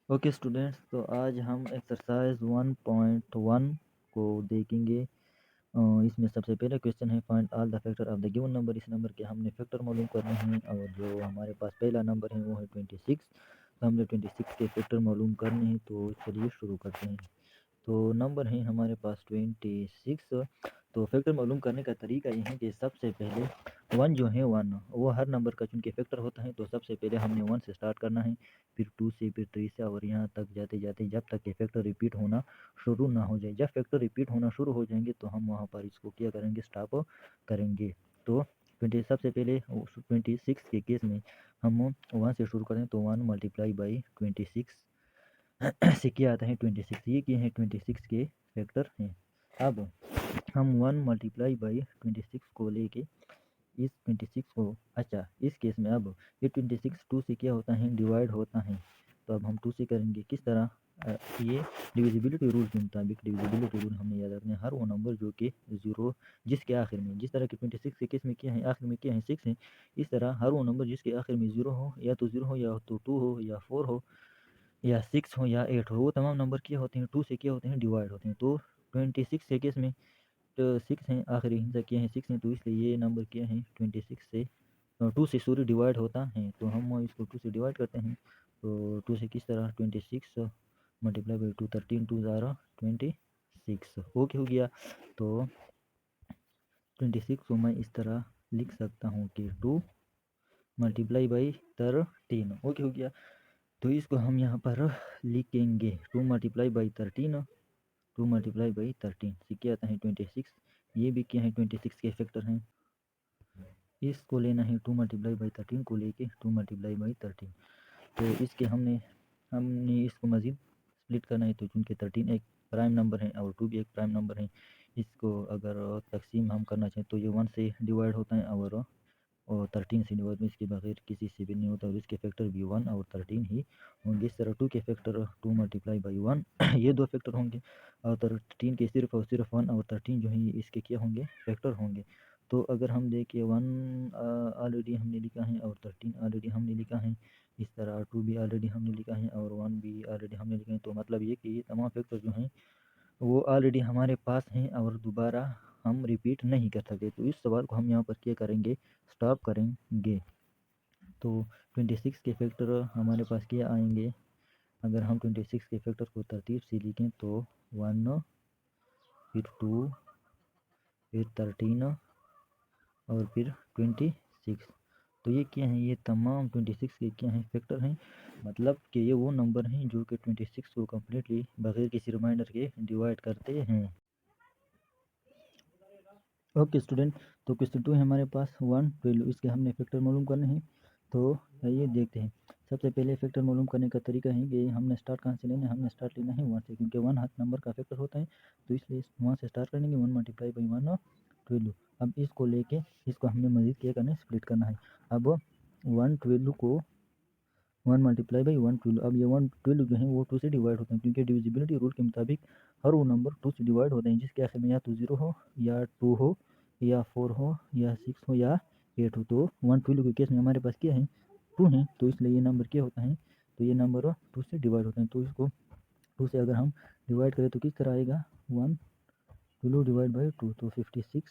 Okay students, तो आज हम एक्सरसाइज 1.1 को देखेंगे। इसमें सबसे पहले क्वेश्चन है find all the factor of the given number. इस नंबर के हमने फैक्टर मालूम करने हैं और जो हमारे पास पहला नंबर है वो है 26। तो हमने 26 के फैक्टर मालूम करने हैं, तो चलिए शुरू करते हैं। तो नंबर है हमारे पास 26। तो फैक्टर मालूम करने का तरीका ये है कि सबसे पहले वन जो है वन वो हर नंबर का चूंकि फैक्टर होता है, तो सबसे पहले हमने वन से स्टार्ट करना है, फिर टू से, फिर थ्री से, और यहाँ तक जाते जाते जब तक कि फैक्टर रिपीट होना शुरू ना हो जाए। जब फैक्टर रिपीट होना शुरू हो जाएंगे तो हम वहाँ पर इसको क्या करेंगे, स्टॉप करेंगे। तो 20 सबसे पहले 26 के केस में हम वन से शुरू करें, तो 1 × 26 से क्या आता है 26। ये क्या है 26 के फैक्टर हैं। अब हम 1 × 26 को लेके इस 26 को, अच्छा इस केस में अब ये 26 2 से क्या होता है, डिवाइड होता है। तो अब हम 2 से करेंगे किस तरह, ये डिविजिबिलिटी रूल के मुताबिक। डिविजिबिलिटी रूल हमने याद रखना है, हर वो नंबर जो कि ज़ीरो जिसके आखिर में, जिस तरह कि 26 के केस में क्या है, आखिर में क्या है 6 है, इस तरह हर वो नंबर जिसके आखिर में ज़ीरो हो, या तो ज़ीरो हो, या तो 2 हो, या 4 हो, या 6 हो, या 8 हो, वो तमाम नंबर क्या होते हैं 2 से क्या होते हैं, डिवाइड होते हैं। तो 26 के केस में तो 6 हैं, आखिरी हिस्सा क्या है 6 है, तो इसलिए ये नंबर क्या है 26 से 2 से सॉरी डिवाइड होता है। तो हम इसको 2 से डिवाइड करते हैं। तो 2 से किस तरह 26 मल्टीप्लाई बाई 2, 13 2 ज़ारा 26 ओके हो गया। तो 26 को मैं इस तरह लिख सकता हूँ कि 2 मल्टीप्लाई बाई 13 ओके हो गया। तो इसको हम यहाँ पर लिखेंगे 2 मल्टीप्लाई बाई 13, 2 मल्टीप्लाई बाई 13 से क्या आता है 26। ये भी क्या है 26 के फैक्टर हैं। इसको लेना है 2 मल्टीप्लाई बाई 13 को लेके 2 मल्टीप्लाई बाई 13। तो इसके हमने हमने इसको मज़ीद स्प्लिट करना है, तो चूँकि 13 एक प्राइम नंबर है और 2 भी एक प्राइम नंबर है, इसको अगर तकसीम हम करना चाहें तो ये 1 से डिवाइड होता है और 13 से डिवाइड में इसके बगैर किसी से भी नहीं होता, और इसके फैक्टर भी 1 और 13 ही होंगे। इस तरह 2 के फैक्टर 2 मल्टीप्लाई बाई 1 ये दो फैक्टर होंगे, और 13 के सिर्फ और सिर्फ 1 और 13 जो है इसके क्या होंगे, फैक्टर होंगे। तो अगर हम देखें 1 ऑलरेडी हमने लिखा है और 13 ऑलरेडी हमने लिखा है, इस तरह 2 भी ऑलरेडी हमने लिखा है और 1 भी ऑलरेडी हमने लिखा है। तो मतलब ये कि ये तमाम फैक्टर जो हैं वो ऑलरेडी हमारे पास हैं और दोबारा हम रिपीट नहीं कर सकते। तो इस सवाल को हम यहाँ पर क्या करेंगे, स्टॉप करेंगे। तो 26 के फैक्टर हमारे पास क्या आएंगे, अगर हम 26 के फैक्टर को तरतीब से लिखें तो 1, फिर 2, फिर 13 और फिर 26। तो ये क्या है, ये तमाम 26 के क्या हैं, फैक्टर हैं। मतलब कि ये वो नंबर हैं जो कि 26 को कम्प्लीटली बगैर किसी रिमाइंडर के डिवाइड करते हैं। ओके स्टूडेंट, तो क्वेश्चन 2 है हमारे पास 1 12, इसके हमने फैक्टर मालूम करने हैं। तो आइए देखते हैं। सबसे पहले फैक्टर मालूम करने का तरीका है कि हमने स्टार्ट कहाँ से लेना है, हमने स्टार्ट लेना है 1 से, क्योंकि 1 हर नंबर का फैक्टर होता है। तो इसलिए 1 से स्टार्ट करेंगे, 1 मल्टीप्लाई बाई 1 12। अब इसको लेके इसको हमने मज़ीद क्या करना है, स्प्लिट करना है। अब 1 12 को 1 मल्टीप्लाई बाई 1 12, अब ये 1 12 जो है वो 2 से डिवाइड होते हैं, क्योंकि डिविजिबिलिटी रूल के मुताबिक हर वो नंबर 2 से डिवाइड होते हैं जिसके आखिर में या तो 0 हो, या 2 हो, या 4 हो, या 6 हो, या 8 हो। तो 1 12 के केस में हमारे पास क्या है 2 है, तो इसलिए ये नंबर क्या होता है, तो ये नंबर 2 से डिवाइड होते हैं। तो इसको 2 से अगर हम डिवाइड करें तो किस तरह आएगा 1 12 डिवाइड बाई 2, तो 56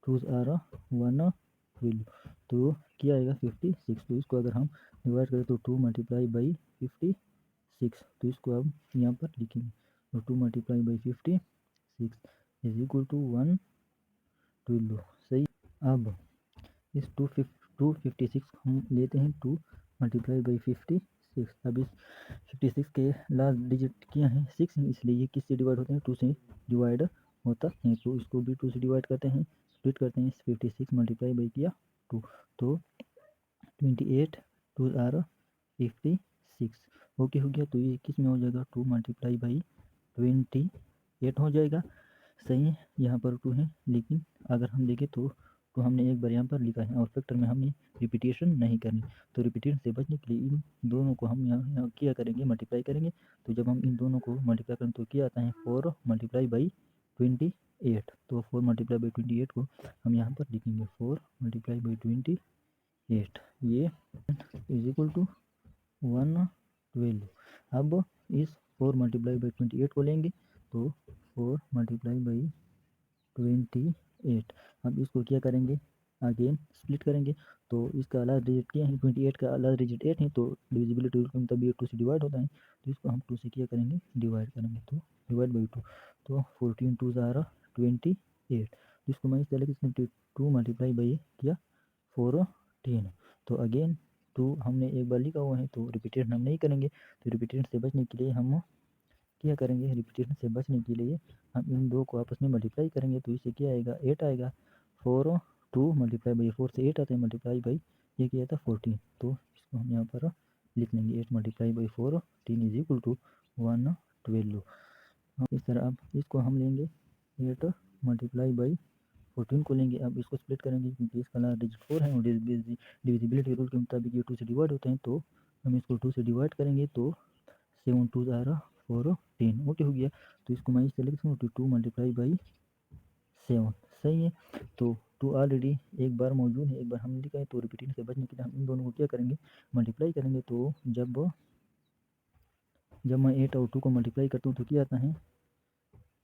2 आर 1 12, तो क्या आएगा 56। तो इसको अगर हम डिवाइड करें तो 2 मल्टीप्लाई बाई 56, तो इसको अब यहाँ पर लिखेंगे। तो 2 multiply by 56 is equal to 1 12। सही। अब इस 256 हम लेते हैं 2 मल्टीप्लाई बाई 56। अब इस 56 के लास्ट डिजिट क्या है 6 है, इसलिए ये किससे डिवाइड होते हैं 2 से डिवाइड होता है। तो इसको भी 2 से डिवाइड करते हैं, स्प्लिट करते हैं। 56 मल्टीप्लाई बाई किया 2, तो 28 2 आर 56 ओके हो गया। तो ये किस में हो जाएगा 2 मल्टीप्लाई बाई 28 हो जाएगा। सही है, यहाँ पर 2 है, लेकिन अगर हम देखें तो हमने एक बार यहाँ पर लिखा है और फैक्टर में हमने रिपीटेशन नहीं करनी। तो रिपीटेशन से बचने के लिए इन दोनों को हम यहाँ क्या करेंगे, मल्टीप्लाई करेंगे। तो जब हम इन दोनों को मल्टीप्लाई करें तो क्या आता है 4 मल्टीप्लाई बाई 28। तो 4 मल्टीप्लाई बाई 28 को हम यहाँ पर लिखेंगे 4 मल्टीप्लाई बाई 28, ये इज इक्वल टू 1 12। अब इस 4 मल्टीप्लाई बाई 28 को लेंगे तो 4 मल्टीप्लाई बाई 28। अब इसको क्या करेंगे, अगेन स्प्लिट करेंगे। तो इसका लास्ट डिजिट क्या है, 28 का लास्ट डिजिट 8 है, तो डिविजिबिलिटी रूल के मुताबिक 2 से डिवाइड होता है, तो इसको हम 2 से क्या करेंगे, डिवाइड करेंगे, तो डिवाइड बाई 2, तो 14 2 ज़ारा 28। इसको मैं इस तरह से 2 मल्टीप्लाई बाई किया 14। तो अगेन 2 हमने एक बार लिखा हुआ है, तो रिपीटेशन हम नहीं करेंगे। तो रिपीटेशन से बचने के लिए हम क्या करेंगे, रिपीटेशन से बचने के लिए हम इन दो को आपस में मल्टीप्लाई करेंगे, तो इससे क्या आएगा, 8 आएगा। 4 2 मल्टीप्लाई बाई 4 से 8 आता है, मल्टीप्लाई बाई ये क्या था 14, तो इसको हम यहाँ पर लिख लेंगे 8 multiply by 14 is equal to 112। इस तरह अब इसको हम लेंगे 8 मल्टीप्लाई बाई 14 को लेंगे। अब इसको स्प्लिट करेंगे क्योंकि इसका लास्ट डिजिट 4 है और डिविजिबिलिटी रूल के मुताबिक ये 2 से डिवाइड होते हैं, तो हम इसको 2 से डिवाइड करेंगे, तो 7 2 ज़ारा 14 ओके हो गया। तो इसको मैं इस तरह लिख सकता हूँ 2 मल्टीप्लाई बाई 7, सही है। तो 2 ऑलरेडी एक बार मौजूद है, एक बार हमने लिखा है, तो रिपीटिंग से बचने के लिए हम इन दोनों को क्या करेंगे, मल्टीप्लाई करेंगे। तो जब मैं 8 और 2 को मल्टीप्लाई करता हूँ तो क्या आता है,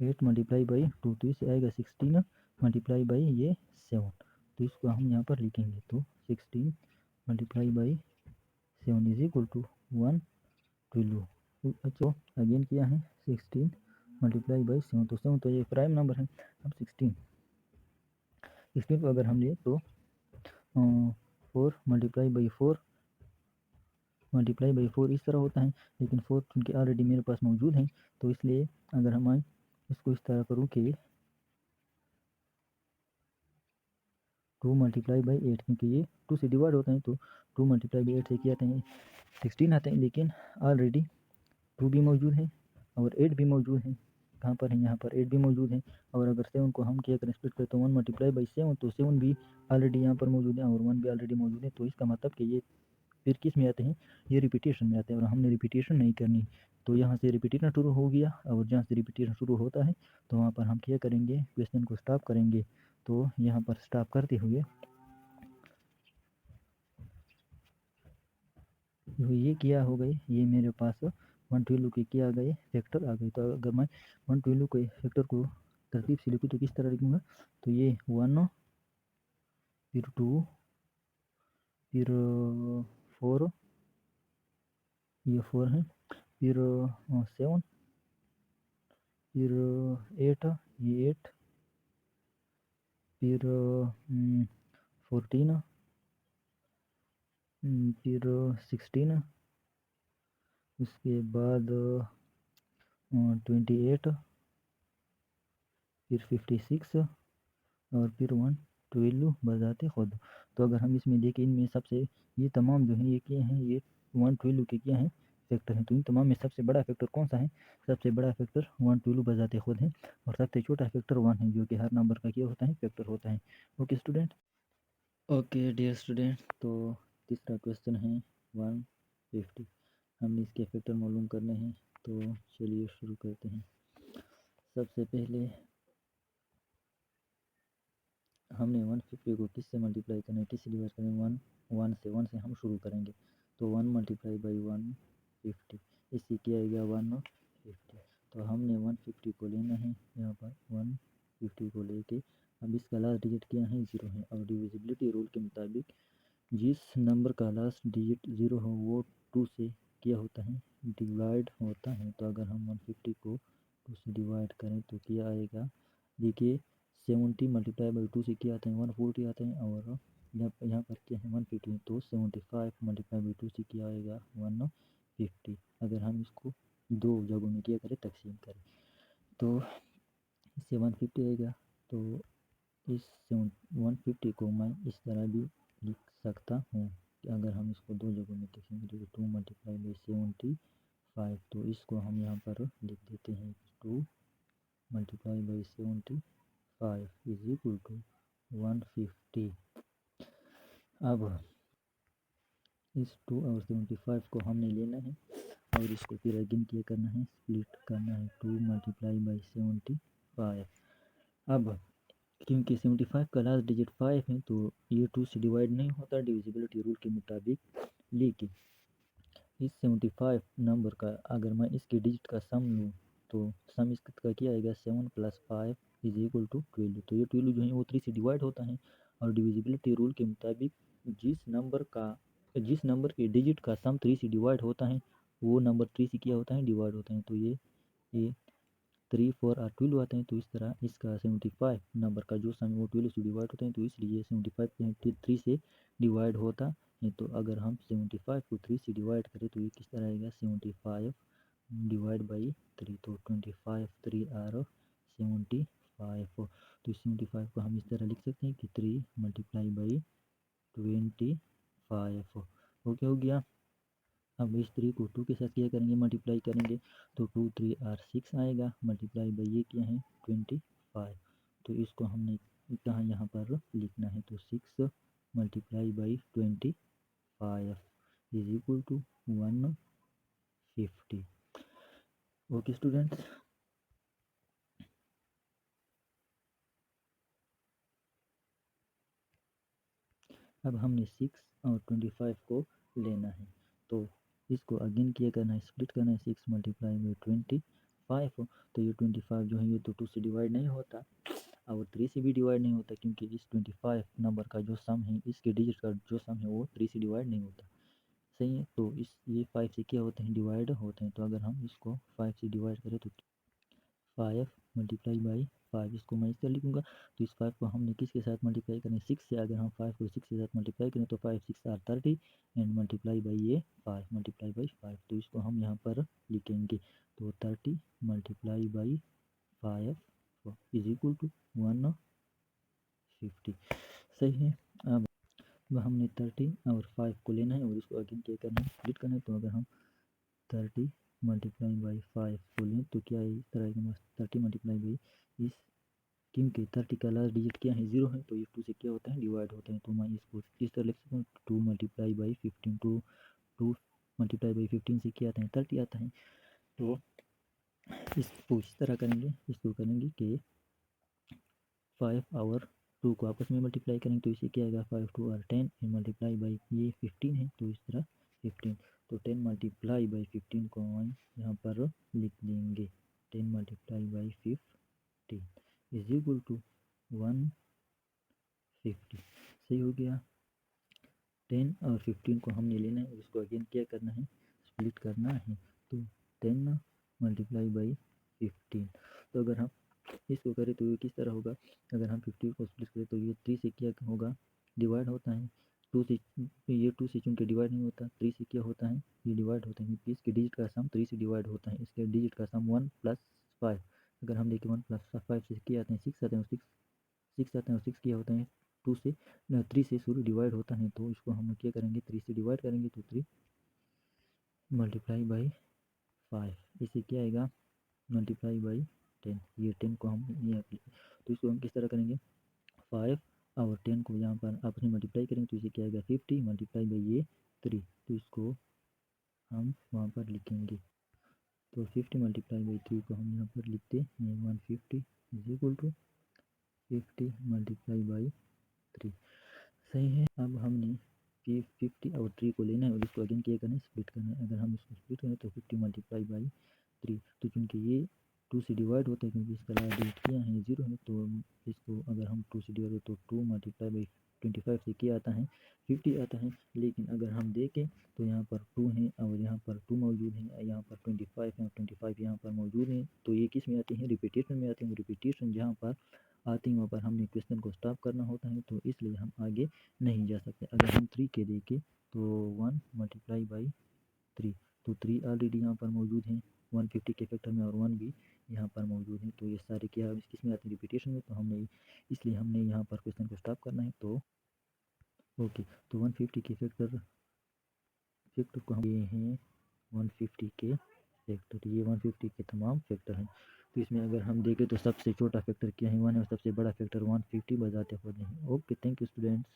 8 मल्टीप्लाई बाई 2, तो इससे आएगा 16 मल्टीप्लाई बाई ये 7, तो इसको हम यहाँ पर लिखेंगे, तो 16 multiply by 7 is equal to 112। अच्छा अगेन किया है 16 मल्टीप्लाई बाई 7, तो 7 तो ये प्राइम नंबर है। अब 16 को अगर हम लिए तो 4 मल्टीप्लाई बाई 4 इस तरह होता है, लेकिन 4 क्योंकि ऑलरेडी मेरे पास मौजूद है, तो इसलिए अगर हम इसको इस तरह करूँ कि 2 मल्टीप्लाई बाई 8, क्योंकि ये 2 से डिवाइड होता है, तो 2 मल्टीप्लाई बाई 8 से क्या आते हैं, 16 आते हैं, लेकिन ऑलरेडी 2 भी मौजूद है और 8 भी मौजूद है। कहाँ पर है, यहाँ पर 8 भी मौजूद है। और अगर 7 को हम क्या करें, स्प्लिट करें, तो 1 मल्टीप्लाई बाई 7, तो 7 भी ऑलरेडी यहाँ पर मौजूद है और 1 भी ऑलरेडी मौजूद है। तो इसका मतलब कि ये फिर किस में आते हैं, ये रिपीटेशन में आते हैं, और हमने रिपीटेशन नहीं करनी। तो यहाँ से रिपीटेशन शुरू हो गया, और जहाँ से रिपीटेशन शुरू होता है तो वहाँ पर हम क्या करेंगे, क्वेश्चन को स्टॉप करेंगे। तो यहाँ पर स्टॉप करते हुए ये क्या हो गए, ये मेरे पास 112 के क्या आ गए, फैक्टर आ गए। तो अगर मैं 112 के फैक्टर को तरतीब से लिखूँ तो किस तरह लिखूँगा, तो ये 1 फिर 2 फिर 4, ये 4 है, फिर 7, फिर 8, ये 8, फिर 14, फिर 16, उसके बाद 28, फिर 56 और फिर 112 बजाते खुद। तो अगर हम इसमें देखें, इनमें सबसे ये तमाम जो हैं ये क्या हैं, ये 112 के क्या हैं, फैक्टर हैं। तो इन तमाम में सबसे बड़ा फैक्टर कौन सा है, सबसे बड़ा फैक्टर 112 बजाते खुद है, और सबसे छोटा फैक्टर 1 है, जो कि हर नंबर का क्या होता है, फैक्टर होता है। Okay student, okay dear student, तो तीसरा क्वेश्चन है 150। हमने इसके फैक्टर मालूम करने हैं, तो चलिए शुरू करते हैं। सबसे पहले हमने 150 को किस से मल्टीप्लाई करना है, किस से डिवाइड करेंगे, 1 से हम शुरू करेंगे। तो 1 मल्टीप्लाई बाई 150, इससे क्या आएगा 150। तो हमने 150 को लेना है, यहाँ पर 150 को लेके अब इसका लास्ट डिजिट क्या है, 0 है, और डिविजिबिलिटी रूल के मुताबिक जिस नंबर का लास्ट डिजिट 0 हो वो 2 से क्या होता है, डिवाइड होता है। तो अगर हम 150 को 2 से डिवाइड करें तो क्या आएगा, देखिए 70 मल्टीप्लाई बाई 2 से क्या आता है, 140 आता है, और जब यहाँ पर क्या है 150, तो 75 मल्टीप्लाई बाई 2 से क्या आएगा 150। अगर हम इसको दो जगहों में क्या करें, तकसीम करें, तो इससे 150 आएगा। तो इस 150 को मैं इस तरह भी लिख सकता हूँ कि अगर हम इसको दो जगहों में देखेंगे, तो 2 मल्टीप्लाई बाई 75, तो इसको हम यहाँ पर लिख देते हैं 2 multiply by 75 is equal to 150। अब इस 2 और 75 को हमने लेना है और इसको फिर अगेन क्या करना है, स्प्लिट करना है, 2 मल्टीप्लाई बाई 75। अब क्योंकि 75 का लास्ट डिजिट 5 है, तो ये 2 से डिवाइड नहीं होता डिविजिबिलिटी रूल के मुताबिक, लेकिन इस 75 नंबर का अगर मैं इसके डिजिट का सम लूँ तो सम इसका क्या आएगा 7 + 5 = 12। तो ये 12 जो है वो 3 से डिवाइड होता है और डिविजिबिलिटी रूल के मुताबिक जिस नंबर के डिजिट का सम 3 से डिवाइड होता है वो नंबर 3 से क्या होता है डिवाइड होता है। तो ये 3, 4 और 12 आते हैं। तो इस तरह इसका 75 नंबर का जो सम है वो 12 से डिवाइड होता है, तो इसलिए 75 3 से डिवाइड होता है। तो अगर हम 75 को 3 से डिवाइड करें तो ये किस तरह आएगा 75 डिवाइड बाई 3, तो 25 3 और 75। तो 75 को हम इस तरह लिख सकते हैं कि 3 × 25 ओके हो गया। अब इस 3 को 2 के साथ क्या करेंगे मल्टीप्लाई करेंगे तो 2 3 और 6 आएगा मल्टीप्लाई बाई ये क्या है 25। तो इसको हमने कहाँ यहाँ पर लिखना है तो 6 × 25 = 150। ओके स्टूडेंट्स, अब हमने 6 और 25 को लेना है तो इसको अगेन क्या करना है स्प्लिट करना है 6 × 25। तो ये 25 जो है ये तो 2 से डिवाइड नहीं होता और 3 से भी डिवाइड नहीं होता क्योंकि इस 25 नंबर का जो सम है इसके डिजिट का जो सम है वो 3 से डिवाइड नहीं होता। सही है, तो ये 5 से क्या होते हैं डिवाइड होते हैं। तो अगर हम इसको 5 से डिवाइड करें तो 5 × 5 इसको मैं इस तरह लिखूँगा। तो इस 5 को हमने किसके साथ मल्टीप्लाई करें 6 से। अगर हम 5 को 6 के साथ मल्टीप्लाई करें तो 5 6 आर 30 एंड मल्टीप्लाई बाई ये 5 मल्टीप्लाई बाई 5। तो इसको हम यहाँ पर लिखेंगे तो 30 मल्टीप्लाई बाई 5 = 150। सही है। अब हमने 30 और 5 को लेना है और इसको अगेन क्या करना है स्प्लिट करना है। तो अगर हम 30 मल्टीप्लाई बाई 5 को लें तो क्या है इस तरह का 30 मल्टीप्लाई बाई इस क्योंकि 30 का लास्ट डिजिट क्या है 0 है तो ये 2 से क्या होता है डिवाइड होता है। तो मैं इसको इस तरह लिख सकता हूँ 2 × 15 2 2 × 15 से क्या आता है 30 आता है। तो इसको इस तरह करेंगे इसको करेंगे कि 5 और 2 को आपस में मल्टीप्लाई करेंगे तो इसे क्या आएगा 5 2 और 10 एंड मल्टीप्लाई बाई ये 15 है तो इस तरह 15। तो 10 मल्टीप्लाई बाई 15 को हम यहाँ पर लिख देंगे 10 मल्टीप्लाई बाई 15 = 150। सही हो गया। 10 और 15 को हमने लेना है और इसको अगेन क्या करना है स्प्लिट करना है। तो 10 मल्टीप्लाई बाई 15। तो अगर हम इसको करें तो ये किस तरह होगा अगर हम 50 को स्प्लिट करें तो ये 3 से क्या होगा डिवाइड होता है 2 से। ये 2 से चूँकि डिवाइड नहीं होता 3 से क्या होता है ये डिवाइड होता है क्योंकि इसके डिजिट का सम 3 से डिवाइड होता है। इसके डिजिट का सम 1 + 5। अगर हम देखें 1 + 5 से क्या आते हैं 6 आते हैं और 6 आते हैं और 6 क्या होता है 2 से 3 से शुरू डिवाइड होता है। तो इसको हम क्या करेंगे 3 से डिवाइड करेंगे तो 3 मल्टीप्लाई बाई 5 इसे क्या आएगा मल्टीप्लाई बाई 10। ये 10 को हम यहाँ तो इसको हम किस तरह करेंगे 5 और 10 को यहाँ पर आपस में मल्टीप्लाई करेंगे तो इसे क्या आएगा 50 मल्टीप्लाई बाई ये 3। तो इसको हम वहाँ पर लिखेंगे तो 50 मल्टीप्लाई बाई 3 को हम यहाँ पर लिखते हैं 150 = 50 मल्टीप्लाई बाई 3। सही है। अब हमने 50 और 3 को लेना है और इसको अगेन क्या करना है स्प्लिट करना है। अगर हम इसको स्प्लिट करें तो 50 मल्टीप्लाई बाई 3। तो क्योंकि ये 2 से डिवाइड होता है क्योंकि इसका लास्ट डिजिट क्या है 0 है तो इसको अगर हम 2 से डिवाइड तो 2 मल्टीप्लाई बाई 25 से क्या आता है 50 आता है। लेकिन अगर हम देखें तो यहाँ पर 2 है और यहाँ पर 2 मौजूद है यहाँ पर 25 है और 25 यहाँ पर मौजूद है। तो ये किस में आते हैं रिपीटेशन में आते हैं। रिपीटेशन जहाँ पर आते हैं वहाँ पर हमने क्वेश्चन को स्टॉप करना होता है तो इसलिए हम आगे नहीं जा सकते। अगर हम 3 के देखें तो 1 मल्टीप्लाई बाई 3 तो 3 ऑलरेडी यहाँ पर मौजूद हैं 150 के फैक्टर में और 1 भी यहाँ पर मौजूद है। तो ये सारे क्या किस में आते हैं रिपीटेशन में। तो हमने इसलिए हमने यहाँ पर क्वेश्चन को स्टॉप करना है। तो ओके तो 150 के फैक्टर को हम ये हैं 150 के फैक्टर। ये 150 के तमाम फैक्टर हैं। तो इसमें अगर हम देखें तो सबसे छोटा फैक्टर क्या है 1 है और सबसे बड़ा फैक्टर 150 बजाते हुए हैं। Okay thank you students.